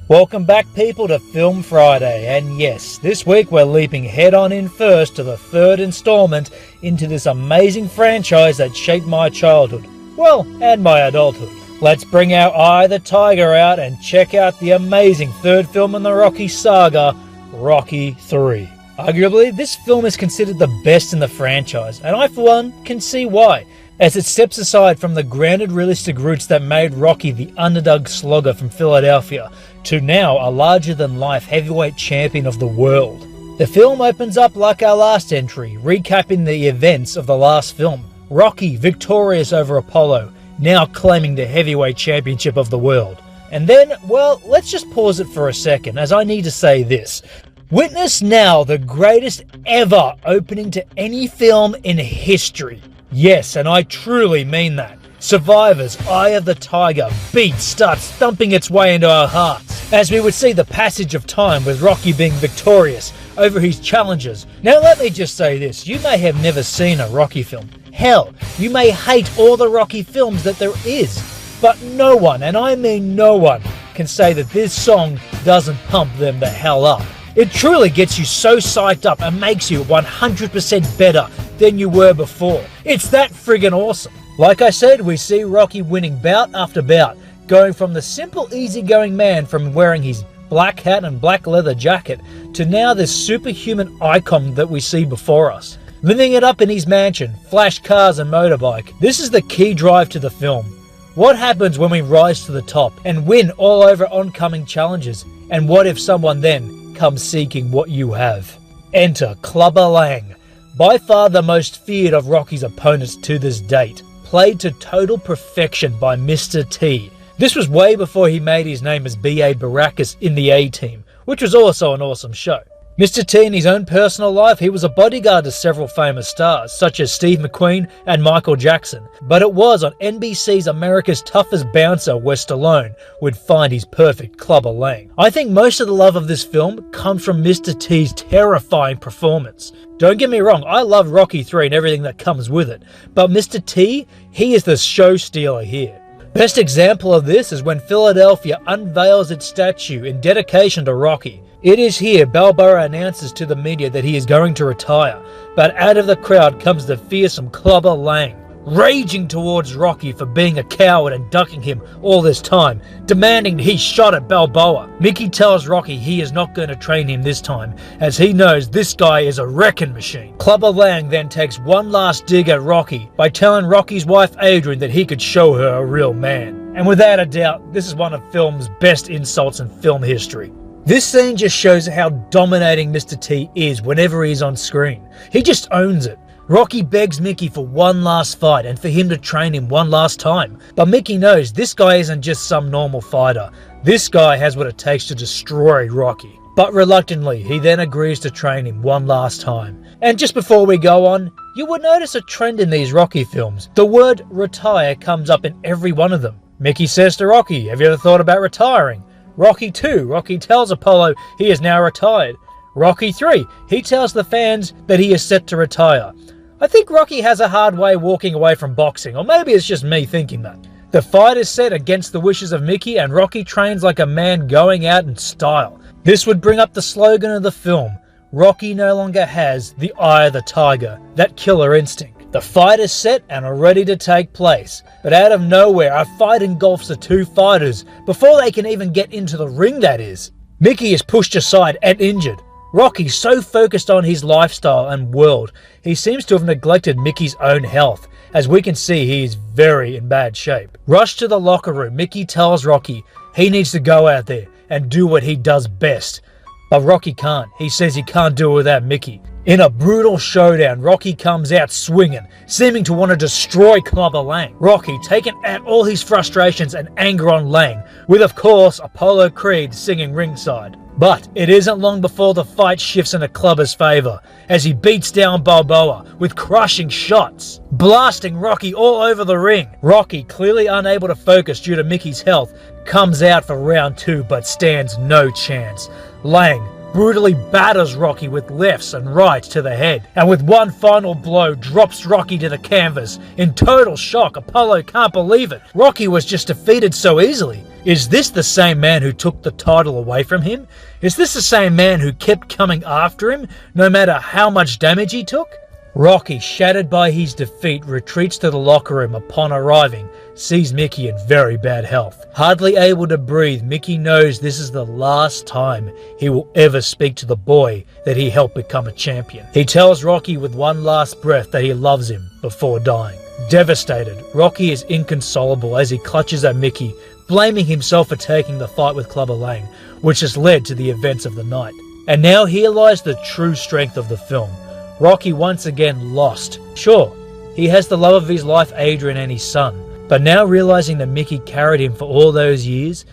Welcome back, people, to Film Friday, and yes, this week we're leaping head-on in first to the third installment into this amazing franchise that shaped my childhood, well, and my adulthood. Let's bring our Eye of the Tiger out and check out the amazing third film in the Rocky saga, Rocky III. Arguably, this film is considered the best in the franchise, and I, for one, can see why, as it steps aside from the grounded realistic roots that made Rocky the underdog slugger from Philadelphia to now a larger-than-life heavyweight champion of the world. The film opens up like our last entry, recapping the events of the last film. Rocky victorious over Apollo, now claiming the heavyweight championship of the world. And then, well, let's just pause it for a second, as I need to say this. Witness now the greatest ever opening to any film in history. Yes, and I truly mean that. Survivor's Eye of the Tiger beat starts thumping its way into our hearts, as we would see the passage of time with Rocky being victorious over his challengers. Now let me just say this, you may have never seen a Rocky film. Hell, you may hate all the Rocky films that there is, but no one, and I mean no one, can say that this song doesn't pump them the hell up. It truly gets you so psyched up and makes you 100% better than you were before. It's that friggin' awesome. Like I said, we see Rocky winning bout after bout, going from the simple easygoing man from wearing his black hat and black leather jacket to now this superhuman icon that we see before us. Living it up in his mansion, flash cars and motorbike. This is the key drive to the film. What happens when we rise to the top and win all over oncoming challenges? And what if someone then comes seeking what you have? Enter Clubber Lang, by far the most feared of Rocky's opponents to this date, played to total perfection by Mr. T. This was way before he made his name as B.A. Baracus in the A-Team, which was also an awesome show. Mr. T, in his own personal life, he was a bodyguard to several famous stars, such as Steve McQueen and Michael Jackson. But it was on NBC's America's Toughest Bouncer where Stallone would find his perfect Clubber Lang. I think most of the love of this film comes from Mr. T's terrifying performance. Don't get me wrong, I love Rocky III and everything that comes with it, but Mr. T, he is the show stealer here. Best example of this is when Philadelphia unveils its statue in dedication to Rocky. It is here Balboa announces to the media that he is going to retire, but out of the crowd comes the fearsome Clubber Lang, raging towards Rocky for being a coward and ducking him all this time, demanding he shot at Balboa. Mickey tells Rocky he is not going to train him this time, as he knows this guy is a wrecking machine. Clubber Lang then takes one last dig at Rocky by telling Rocky's wife Adrian that he could show her a real man. And without a doubt, this is one of film's best insults in film history. This scene just shows how dominating Mr. T is whenever he's on screen. He just owns it. Rocky begs Mickey for one last fight and for him to train him one last time. But Mickey knows this guy isn't just some normal fighter. This guy has what it takes to destroy Rocky. But reluctantly, he then agrees to train him one last time. And just before we go on, you would notice a trend in these Rocky films. The word retire comes up in every one of them. Mickey says to Rocky, "Have you ever thought about retiring?" Rocky II, Rocky tells Apollo he is now retired. Rocky III, he tells the fans that he is set to retire. I think Rocky has a hard way walking away from boxing, or maybe it's just me thinking that. The fight is set against the wishes of Mickey, and Rocky trains like a man going out in style. This would bring up the slogan of the film. Rocky no longer has the Eye of the Tiger, that killer instinct. The fight is set and are ready to take place, but out of nowhere a fight engulfs the two fighters before they can even get into the ring, that is. Mickey is pushed aside and injured. Rocky, so focused on his lifestyle and world, he seems to have neglected Mickey's own health. As we can see, he is very in bad shape. Rushed to the locker room, Mickey tells Rocky he needs to go out there and do what he does best. But Rocky can't. He says he can't do it without Mickey. In a brutal showdown, Rocky comes out swinging, seeming to want to destroy Clubber Lang. Rocky, taking out all his frustrations and anger on Lang, with of course Apollo Creed singing ringside. But it isn't long before the fight shifts in a Clubber's favour, as he beats down Balboa with crushing shots, blasting Rocky all over the ring. Rocky, clearly unable to focus due to Mickey's health, comes out for round 2 but stands no chance. Lang, brutally batters Rocky with lefts and rights to the head, and with one final blow drops Rocky to the canvas. In total shock, Apollo can't believe it. Rocky was just defeated so easily. Is this the same man who took the title away from him? Is this the same man who kept coming after him, no matter how much damage he took? Rocky, shattered by his defeat, retreats to the locker room upon arriving, sees Mickey in very bad health. Hardly able to breathe, Mickey knows this is the last time he will ever speak to the boy that he helped become a champion. He tells Rocky with one last breath that he loves him before dying. Devastated, Rocky is inconsolable as he clutches at Mickey, blaming himself for taking the fight with Clubber Lang, which has led to the events of the night. And now here lies the true strength of the film. Rocky once again lost. Sure, he has the love of his life, Adrian, and his son, but now realizing that Mickey carried him for all those years,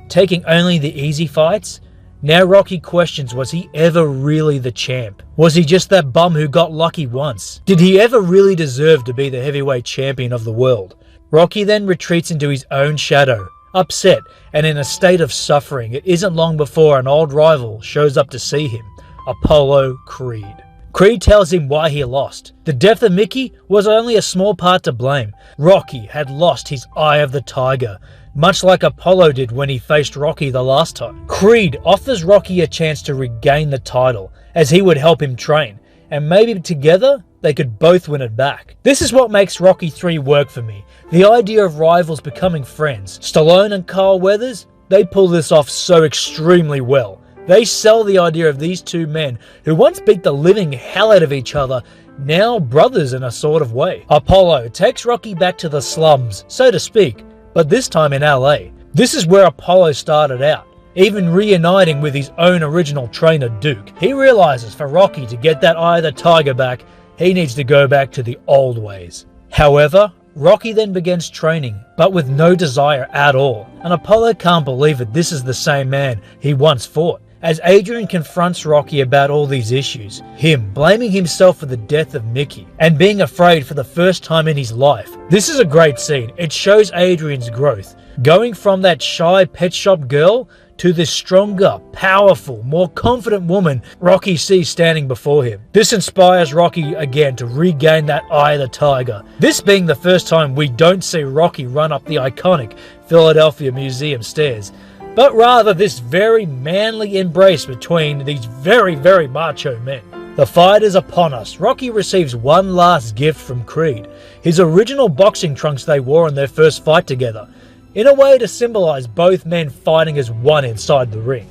taking only the easy fights, now Rocky questions, was he ever really the champ? Was he just that bum who got lucky once? Did he ever really deserve to be the heavyweight champion of the world? Rocky then retreats into his own shadow, upset and in a state of suffering. It isn't long before an old rival shows up to see him, Apollo Creed. Creed tells him why he lost. The death of Mickey was only a small part to blame. Rocky had lost his eye of the tiger, much like Apollo did when he faced Rocky the last time. Creed offers Rocky a chance to regain the title, as he would help him train, and maybe together they could both win it back. This is what makes Rocky 3 work for me. The idea of rivals becoming friends. Stallone and Carl Weathers, they pull this off so extremely well. They sell the idea of these two men who once beat the living hell out of each other, now brothers in a sort of way. Apollo takes Rocky back to the slums, so to speak, but this time in LA. This is where Apollo started out, even reuniting with his own original trainer Duke. He realizes for Rocky to get that eye of the tiger back, he needs to go back to the old ways. However, Rocky then begins training, but with no desire at all, and Apollo can't believe it. This is the same man he once fought. As Adrian confronts Rocky about all these issues, him blaming himself for the death of Mickey, and being afraid for the first time in his life. This is a great scene. It shows Adrian's growth, going from that shy pet shop girl to this stronger, powerful, more confident woman Rocky sees standing before him. This inspires Rocky again to regain that eye of the tiger. This being the first time we don't see Rocky run up the iconic Philadelphia Museum stairs, but rather this very manly embrace between these very, very macho men. The fight is upon us. Rocky receives one last gift from Creed, his original boxing trunks they wore in their first fight together, in a way to symbolize both men fighting as one inside the ring.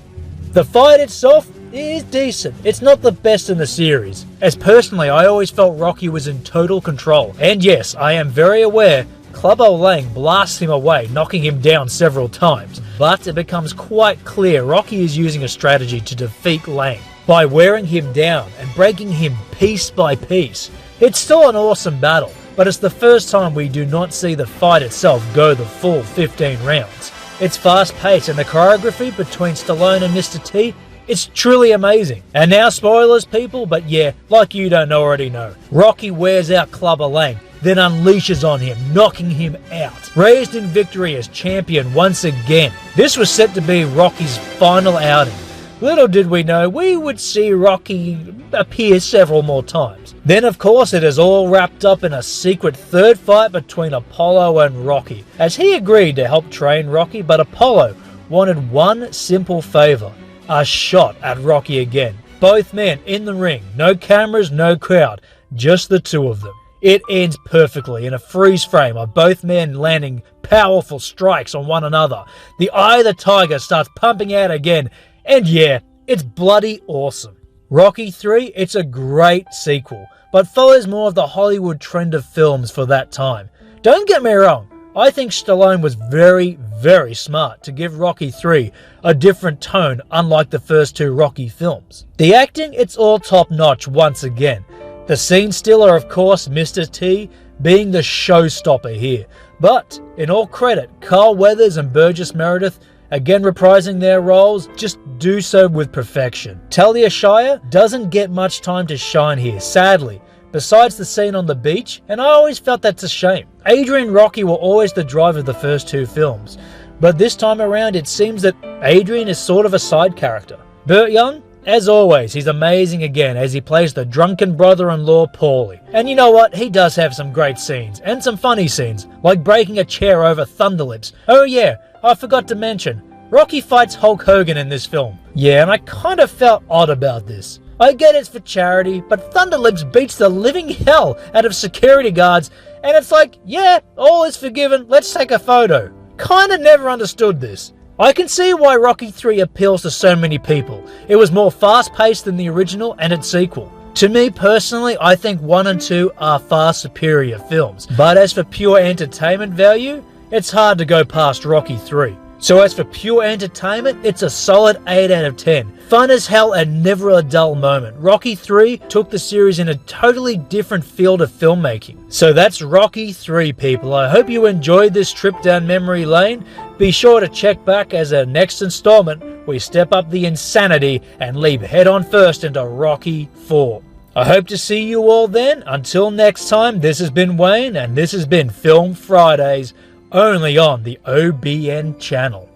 The fight itself is decent. It's not the best in the series, as personally I always felt Rocky was in total control. And yes, I am very aware Clubber Lang blasts him away, knocking him down several times, but it becomes quite clear Rocky is using a strategy to defeat Lang by wearing him down and breaking him piece by piece. It's still an awesome battle, but it's the first time we do not see the fight itself go the full 15 rounds. It's fast-paced, and the choreography between Stallone and Mr. T, it's truly amazing. And now spoilers, people, but yeah, like you don't already know, Rocky wears out Clubber Lang, then unleashes on him, knocking him out. Raised in victory as champion once again. This was set to be Rocky's final outing. Little did we know we would see Rocky appear several more times. Then of course it is all wrapped up in a secret third fight between Apollo and Rocky, as he agreed to help train Rocky, but Apollo wanted one simple favor: a shot at Rocky again. Both men in the ring, no cameras, no crowd, just the two of them. It ends perfectly in a freeze frame of both men landing powerful strikes on one another. The eye of the tiger starts pumping out again, and yeah, it's bloody awesome. Rocky 3, it's a great sequel, but follows more of the Hollywood trend of films for that time. Don't get me wrong, I think Stallone was very, very smart to give Rocky 3 a different tone, unlike the first two Rocky films. The acting, it's all top notch once again. The scene stealer, of course, Mr. T, being the showstopper here. But, in all credit, Carl Weathers and Burgess Meredith, again reprising their roles, just do so with perfection. Talia Shire doesn't get much time to shine here, sadly, besides the scene on the beach, and I always felt that's a shame. Adrian and Rocky were always the drive of the first two films, but this time around it seems that Adrian is sort of a side character. Burt Young, as always, he's amazing again as he plays the drunken brother-in-law Paulie. And you know what? He does have some great scenes, and some funny scenes, like breaking a chair over Thunderlips. Oh yeah, I forgot to mention, Rocky fights Hulk Hogan in this film. Yeah, and I kind of felt odd about this. I get it's for charity, but Thunderlips beats the living hell out of security guards, and it's like, yeah, all is forgiven, let's take a photo. Kinda never understood this. I can see why Rocky 3 appeals to so many people. It was more fast-paced than the original and its sequel. To me personally, I think 1 and 2 are far superior films. But as for pure entertainment value, it's hard to go past Rocky 3. So as for pure entertainment, it's a solid 8 out of 10. Fun as hell and never a dull moment. Rocky 3 took the series in a totally different field of filmmaking. So that's Rocky 3, people. I hope you enjoyed this trip down memory lane. Be sure to check back as our next installment, we step up the insanity and leap head on first into Rocky 4. I hope to see you all then. Until next time, this has been Wayne and this has been Film Fridays, only on the OBN channel.